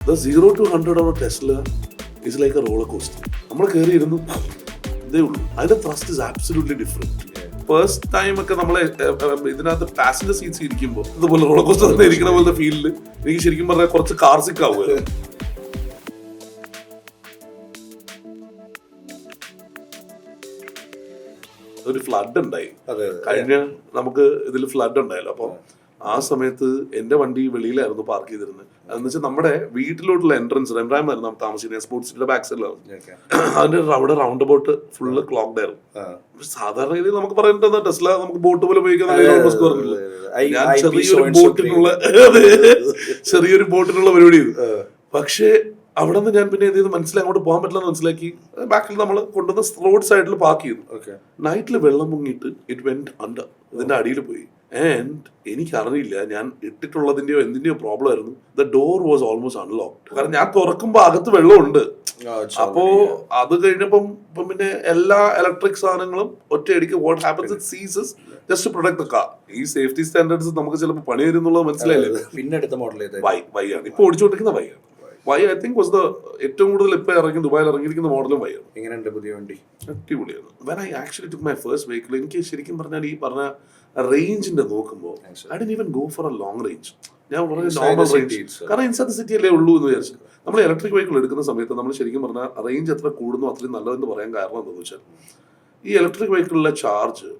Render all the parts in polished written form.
The 0 to 100 of a Tesla is like a roller coaster. നമ്മൾ കയറിയിരുന്നു ഇതേ ഉള്ളൂ. അതിന്റെ thrust is absolutely different. First time ഒക്കെ നമ്മളെ ഇതിനകത്ത് പാസഞ്ചർ സീറ്റ്സ് ഇരിക്കുമ്പോൾ ഇതുപോലെ റോളർ കോസ്റ്റർ തന്നെ ഇരിക്കുന്ന പോലത്തെ ഫീലില് എനിക്ക് ശരിക്കും പറഞ്ഞാൽ കുറച്ച് കാർസിക് ആവുമായിരുന്നു. ഒരു ഫ്ലഡ് ഉണ്ടായി കഴിഞ്ഞ നമുക്ക് ഇതിൽ ഫ്ലഡ് ഉണ്ടായല്ലോ. അപ്പൊ ആ സമയത്ത് എന്റെ വണ്ടി വെളിയിലായിരുന്നു പാർക്ക് ചെയ്തിരുന്നത്. അതെന്ന് വെച്ചാൽ നമ്മുടെ വീട്ടിലോട്ടുള്ള എൻട്രൻസ് റെംറാമായിരുന്നു നമ്മൾ താമസിക്കുന്നത്, സ്പോർട്സ് സിറ്റിയുടെ ബാക്ക് സൈഡിലാണ്. അതിന്റെ അവിടെ റൗണ്ട് അബൌട്ട് ഫുള്ള് ക്ലോക്ക്ഡ് ആയിരുന്നു. സാധാരണ രീതിയിൽ നമുക്ക് പറയുന്നത് ടെസ്ല നമുക്ക് ബോട്ട് പോലെ ഉപയോഗിക്കാൻ ഞാൻ ചെറിയൊരു ബോട്ടിനുള്ള പരിപാടിയായിരുന്നു. പക്ഷേ അവിടെ നിന്ന് ഞാൻ പിന്നെ എന്ത് ചെയ്ത് മനസ്സിലായി അങ്ങോട്ട് പോകാൻ പറ്റില്ലെന്ന് മനസ്സിലാക്കി ബാക്കിൽ നമ്മൾ കൊണ്ടുവന്ന് റോഡ് സൈഡിൽ പാർക്ക് ചെയ്തു. നൈറ്റിൽ വെള്ളം മുങ്ങിയിട്ട് ഇറ്റ് വെന്റ് അണ്ടർ, ഇതിന്റെ അടിയിൽ പോയി. ആൻഡ് എനിക്കറിയില്ല ഞാൻ ഇട്ടിട്ടുള്ളതിന്റെയോ എന്തിന്റെയോ പ്രോബ്ലം ആയിരുന്നു. The door was almost unlocked. കാരണം ഞാൻ തുറക്കുമ്പോ അകത്ത് വെള്ളമുണ്ട്. അപ്പോ അത് കഴിഞ്ഞപ്പം പിന്നെ എല്ലാ ഇലക്ട്രിക് സാധനങ്ങളും ഒറ്റയടിക്ക് what happens it seizes just to protect the car. ഈ സേഫ്റ്റി സ്റ്റാൻഡേർഡ്സ് നമുക്ക് ചിലപ്പോൾ പണി വരുന്നുള്ളത് മനസ്സിലായില്ലേ. പിന്നെ അടുത്ത മോഡൽ വൈ ആണ് ഇപ്പൊ ഓടിച്ചുകൊണ്ടിരിക്കുന്ന വൈ ആണ്. Y I think was the ഏറ്റവും കൂടുതൽ ഇപ്പൊ ഇറങ്ങി ദുബായിൽ ഇറങ്ങിയിരിക്കുന്ന മോഡലും വൈ ആണ്. എങ്ങനെയുണ്ട് പുതിയ വണ്ടി? അടിപൊളിയാണ്. When I actually took my first vehicle, എനിക്ക് ശരിക്കും പറഞ്ഞാൽ ഈ പറഞ്ഞ റേഞ്ചിന്റെ നോക്കുമ്പോൾ I didn't even go for A long range. ഞാൻ പറഞ്ഞ നോർമൽ റേഞ്ച്, കാരണം ഇൻസൈഡ് സിറ്റി അല്ലേ ഉള്ളൂ എന്ന് വിചാരിച്ചു. നമ്മൾ ഇലക്ട്രിക് വെഹിക്കിൾ എടുക്കുന്ന സമയത്ത് നമ്മൾ ശരിക്കും പറഞ്ഞാൽ റേഞ്ച് എത്ര കൂടുന്നു അത്രയും നല്ലതെന്ന് പറയാൻ കാരണം എന്താണെന്ന് വെച്ചാൽ ഈ ഇലക്ട്രിക് വെഹിക്കിളിലെ charge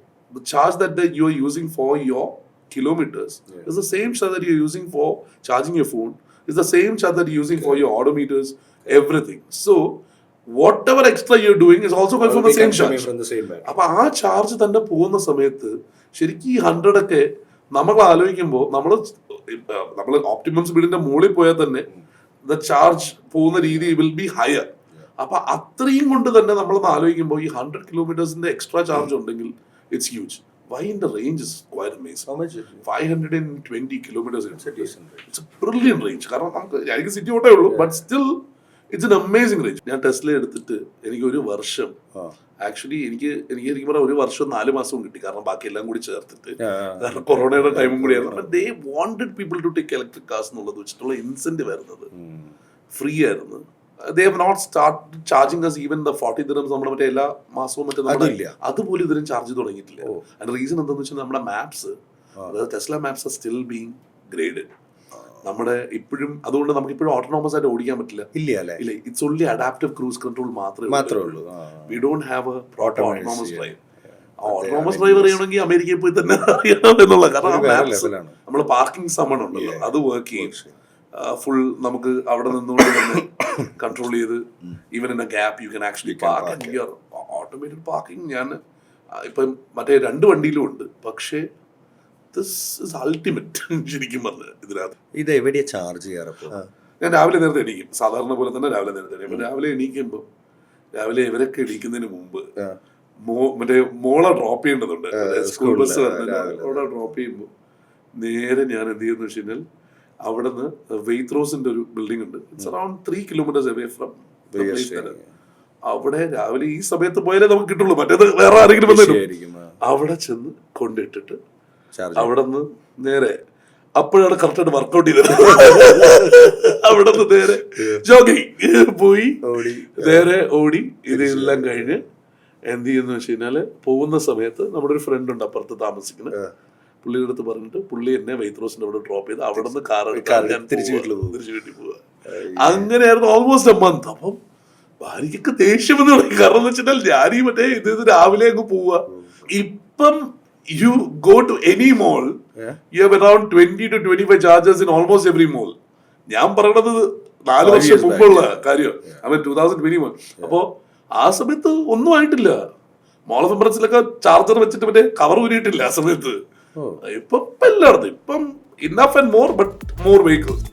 that you are using for your kilometers is the same charge that you are using for charging your phone, is the same charge that you're using for your odometers, everything. So whatever extra you're doing is also going from the same charge. അപ്പൊ ആ charge തന്നെ പോകുന്ന സമയത്ത് ശരിക്കും ഈ 100 ഒക്കെ നമ്മൾ ആലോചിക്കുമ്പോൾ നമ്മൾ ഓപ്റ്റിമം സ്പീഡിന്റെ മുകളിൽ പോയാൽ തന്നെ ദ ചാർജ് പോകുന്ന രീതി വിൽ ബി ഹയർ. അപ്പൊ അത്രയും കൊണ്ട് തന്നെ നമ്മളൊന്ന് ആലോചിക്കുമ്പോൾ ഈ 100 കിലോമീറ്റേഴ്സിന്റെ എക്സ്ട്രാ ചാർജ് ഉണ്ടെങ്കിൽ it's huge. Why in the range is quite amazing. How much is it? 520 kilometers. It's a brilliant range. കാരണം നമുക്ക് സിറ്റി ഓട്ടേ ഉള്ളൂ, but still it's an amazing range. ഞാൻ ടെസ്ല എടുത്തിട്ട് എനിക്ക് ഒരു വർഷം ആക്ച്വലി എനിക്ക് ശരിക്കും പറഞ്ഞാൽ ഒരു വർഷം 4 മാസവും കിട്ടി. കാരണം ബാക്കി എല്ലാം കൂടി ചേർത്തിട്ട് കാരണം കൊറോണയുടെ ടൈമും കൂടിയായിരുന്നു. They wanted people to take electric cars എന്നുള്ളത് വെച്ചിട്ടുള്ള ഇൻസെന്റീവ് ആയിരുന്നത്. ഫ്രീ ആയിരുന്നു. They have not started charging us even the 40 dirhams നമ്മുടെ മറ്റേ എല്ലാ മാസവും അതുപോലും ഇതിനും ചാർജ് തുടങ്ങിയിട്ടില്ല. അതിന്റെ റീസൺ എന്താണെന്ന് വെച്ചാൽ നമ്മുടെ മാപ്സ്, അതായത് Tesla maps are still being graded. നമ്മുടെ ഇപ്പോഴും അതുകൊണ്ട് നമുക്ക് ഇപ്പോഴും ഓട്ടോണോമസ് ആയിട്ട് ഓടിക്കാൻ പറ്റില്ല. ഇല്ല, it's only adaptive cruise control മാത്രമേ ഉള്ളൂ. We don't have a proper autonomous drive. Autonomous drive അറിയണമെങ്കിൽ അമേരിക്കയിൽ പോയി തന്നെ അറിയണം എന്നുള്ള, കാരണം നമ്മൾ പാർക്കിംഗ് സമ്മൺ ഉണ്ടല്ലോ അത് വർക്ക് ചെയ്യും. ഫുൾ നമുക്ക് അവിടെ നിന്നുകൊണ്ട് തന്നെ കൺട്രോൾ ചെയ്ത് even in A gap you can actually park and your automated parking. ഞാൻ ഇപ്പം മറ്റേ 2 വണ്ടിയിലും ഉണ്ട്. പക്ഷേ ദിസ് ഇസ് അൾട്ടിമേറ്റ് ശരിക്കും പറഞ്ഞത്. ഇതിനകത്ത് ഇത് എവിടെയാ ചാർജ് ചെയ്യാറ്? ഞാൻ രാവിലെ നേരത്തെ എണീക്കും, സാധാരണ പോലെ തന്നെ രാവിലെ നേരത്തെ എണീക്കും. രാവിലെ എണീക്കുമ്പോൾ രാവിലെ ഇവരൊക്കെ എണീക്കുന്നതിന് മുമ്പ് മറ്റേ മോളെ ഡ്രോപ്പ് ചെയ്യേണ്ടതുണ്ട്. സ്കൂൾ ബസ് അവിടെ ഡ്രോപ്പ് ചെയ്യുമ്പോൾ നേരെ ഞാൻ എന്ത് ചെയ്യുന്നു വെച്ച് കഴിഞ്ഞാൽ അവിടെ നിന്ന് വെയ്ത്രോസിന്റെ ഒരു ബിൽഡിംഗ് ഉണ്ട്. It's around 3 kilometers away from the place. അവിടെ രാവിലെ ഈ സമയത്ത് പോയാലേ നമുക്ക് കിട്ടുള്ളൂ, മറ്റേത് വേറെ ആരെങ്കിലും വന്നിട്ടും അവിടെ ചെന്ന് കൊണ്ടിട്ടിട്ട് അവിടെ നിന്ന് നേരെ അപ്പോഴാണ് കറക്റ്റായിട്ട് വർക്ക്ഔട്ട് ചെയ്തത്. അവിടെ നിന്ന് നേരെ ജോഗിങ് പോയി നേരെ ഓടി ഇതെല്ലാം കഴിഞ്ഞ് എന്ത് ചെയ്യുന്ന വെച്ച് കഴിഞ്ഞാല് പോകുന്ന സമയത്ത് നമ്മുടെ ഒരു ഫ്രണ്ട് ഉണ്ട് അപ്പുറത്ത് താമസിക്കുന്നത്. പുള്ളിയുടെ അടുത്ത് പറഞ്ഞിട്ട് പുള്ളി എന്നെ വെയ്ത്രോസിന്റെ അവിടെ ഡ്രോപ്പ് ചെയ്ത് അവിടെ നിന്ന് കാർ തിരിച്ചു വീട്ടിൽ പോവുക. അങ്ങനെയായിരുന്നു ഓൾമോസ്റ്റ് എ മന്ത്. അപ്പം ഭാര്യക്കൊക്കെ ദേഷ്യം എന്ന് പറയും. കാരണം എന്ന് വെച്ചാൽ ഞാനീ മറ്റേ ഇത് രാവിലെ അങ്ങ് പോവുക. ഇപ്പം you go to any mall you have around 20 to 25 chargers in almost every mall. ഞാൻ പറയണത് 4 വർഷം മുമ്പുള്ള കാര്യം, 2021. അപ്പോ ആ സമയത്ത് ഒന്നും ആയിട്ടില്ല. മോൾ ഓഫ് എംബറൻസിലൊക്കെ ചാർജർ വെച്ചിട്ട് മറ്റേ കവർ ഊരിയിട്ടില്ല ആ സമയത്ത്. ഇപ്പം എല്ലായിടത്തും ഇപ്പം enough and more, but more vehicles.